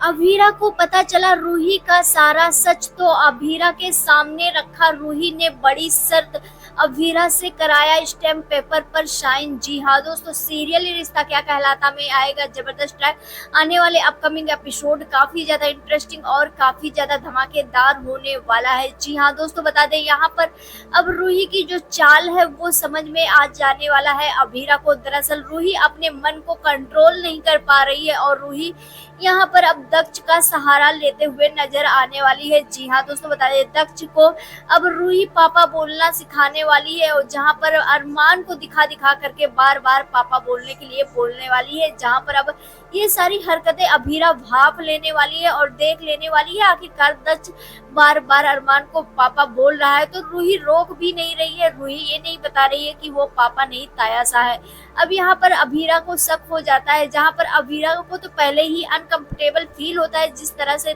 अभीरा को पता चला रूही का सारा सच, तो अभीरा के सामने रखा। रूही ने बड़ी शर्त अभीरा से कराया स्टैम्प पेपर पर साइन। जी हाँ दोस्तों, सीरियल रिश्ता क्या कहलाता में आएगा जबरदस्त ट्रैक। आने वाले अपकमिंग एपिसोड काफी ज्यादा इंटरेस्टिंग और काफी ज्यादा धमाकेदार होने वाला है। जी हाँ दोस्तों, बता दें यहाँ पर अब रूही की जो चाल है वो समझ में आ जाने वाला है अभीरा को। दरअसल रूही अपने मन को कंट्रोल नहीं कर पा रही है और रूही यहाँ पर अब दक्ष का सहारा लेते हुए नजर आने वाली है। जी हाँ दोस्तों, बता दें दक्ष को अब रूही पापा बोलना सिखाने वाली है, और जहाँ पर अरमान को दिखा दिखा करके बार बार पापा बोलने के लिए बोलने वाली है। जहाँ पर अब ये सारी हरकतें अभीरा भाप लेने वाली है और देख लेने वाली है आखिरकार दक्ष बार बार अरमान को पापा बोल रहा है तो रूही रोक भी नहीं रही है। रूही ये नहीं बता रही है कि वो पापा नहीं तायासा है। अब यहाँ पर अभीरा को शक हो जाता है, जहाँ पर अभीरा को तो पहले ही अनकंफर्टेबल फील होता है जिस तरह से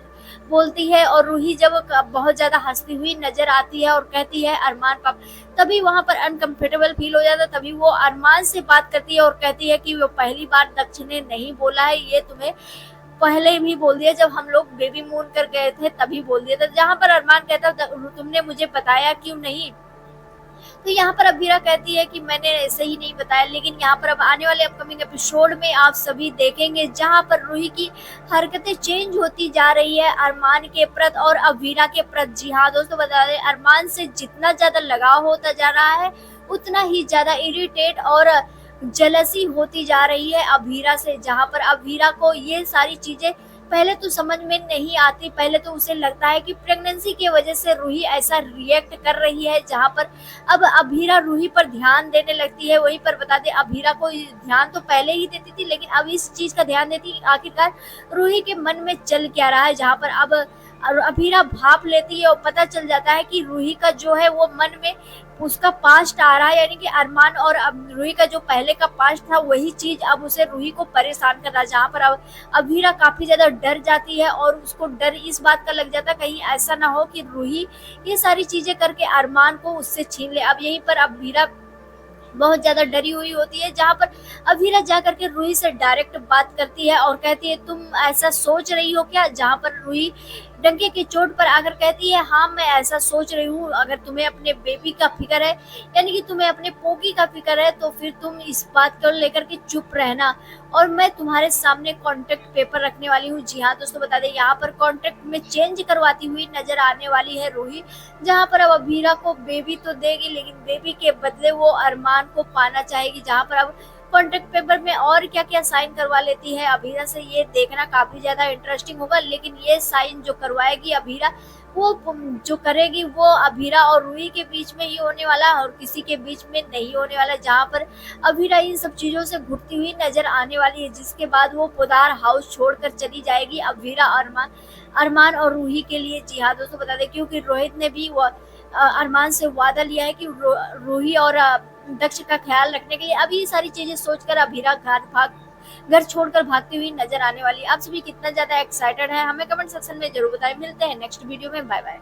बोलती है, और रूही जब बहुत ज्यादा हंसती हुई नजर आती है और कहती है अरमान पापा, तभी वहां पर अनकंफर्टेबल फील हो जाता है। तभी वो अरमान से बात करती है और कहती है कि वो पहली बार दक्ष ने नहीं बोला है, ये तुम्हें पहले भी बोल दिया, जब हम लोग बेबी मून कर गए थे तभी बोल दिया था। जहाँ पर अरमान कहता तुमने मुझे बताया क्यों नहीं, तो यहाँ पर अभीरा कहती है कि मैंने ऐसे ही नहीं बताया। लेकिन यहाँ पर अब आने वाले अपकमिंग एपिसोड में आप सभी देखेंगे जहाँ पर रूही की हरकतें चेंज होती जा रही है अरमान के प्रति और अभीरा के प्रति। जी हाँ दोस्तों, बता दें अरमान से जितना ज्यादा लगाव होता जा रहा है उतना ही ज्यादा इरिटेट और जलसी होती जा रही है अभीरा से। जहाँ पर अभीरा को ये सारी चीजें पहले तो समझ में नहीं आती, पहले तो उसे लगता है कि प्रेगनेंसी की वजह से रूही ऐसा रिएक्ट कर रही है। जहाँ पर अब अभीरा रूही पर ध्यान देने लगती है। वहीं पर बता दें अभीरा को ध्यान तो पहले ही देती थी, लेकिन अब इस चीज का ध्यान देती आखिरकार रूही के मन में चल क्या रहा है। जहाँ पर अब अभीरा भाप लेती है और पता चल जाता है कि रूही का जो है वो मन में उसका पास्ट आ रहा है, यानी कि अरमान और रूही का जो पहले का पास्ट था वही चीज अब उसे रूही को परेशान कर रहा है। जहाँ पर अब अभीरा काफी ज्यादा डर जाती है और उसको डर इस बात का लग जाता है कहीं ऐसा ना हो कि रूही ये सारी चीजें करके अरमान को उससे छीन ले। अब यहीं पर अभीरा बहुत ज्यादा डरी हुई होती है, जहाँ पर अभीरा जा करके रूही से डायरेक्ट बात करती है और कहती है तुम ऐसा सोच रही हो क्या। जहाँ पर रूही डंके की चोट पर आकर कहती है हाँ मैं ऐसा सोच रही हूँ, अगर तुम्हें अपने बेबी का फिक्र है, यानी कि तुम्हें अपने पोगी का फिक्र है, तो फिर तुम इस बात को लेकर के चुप रहना और मैं तुम्हारे सामने कॉन्ट्रैक्ट पेपर रखने वाली हूँ। जी हाँ दोस्तों, बता दें यहाँ पर कॉन्ट्रैक्ट में चेंज करवाती हुई नजर आने वाली है रूही। जहाँ पर अब अभीरा को बेबी तो देगी, लेकिन बेबी के बदले वो अरमान को पाना चाहेगी। जहाँ पर अब कॉन्ट्रैक्ट पेपर में और क्या क्या साइन करवा लेती है अभीरा से, ये देखना काफी ज्यादा इंटरेस्टिंग होगा। लेकिन ये साइन जो करवाएगी अभीरा, वो जो करेगी वो अभीरा और रूही के बीच में ही होने वाला है और किसी के बीच में नहीं होने वाला। जहाँ पर अभीरा इन सब चीजों से घुटती हुई नजर आने वाली है, जिसके बाद वो पोदार हाउस छोड़कर चली जाएगी अभीरा अरमान और रूही के लिए। जी हाँ दोस्तों, बता दें क्योंकि रोहित ने भी अरमान से वादा लिया है कि रूही और दक्ष का ख्याल रखने के लिए। अब ये सारी चीजें सोचकर अभीरा घर छोड़कर भागती हुई नजर आने वाली है। आप सभी कितना ज्यादा एक्साइटेड है हमें कमेंट सेक्शन में जरूर बताएं। मिलते हैं नेक्स्ट वीडियो में, बाय बाय।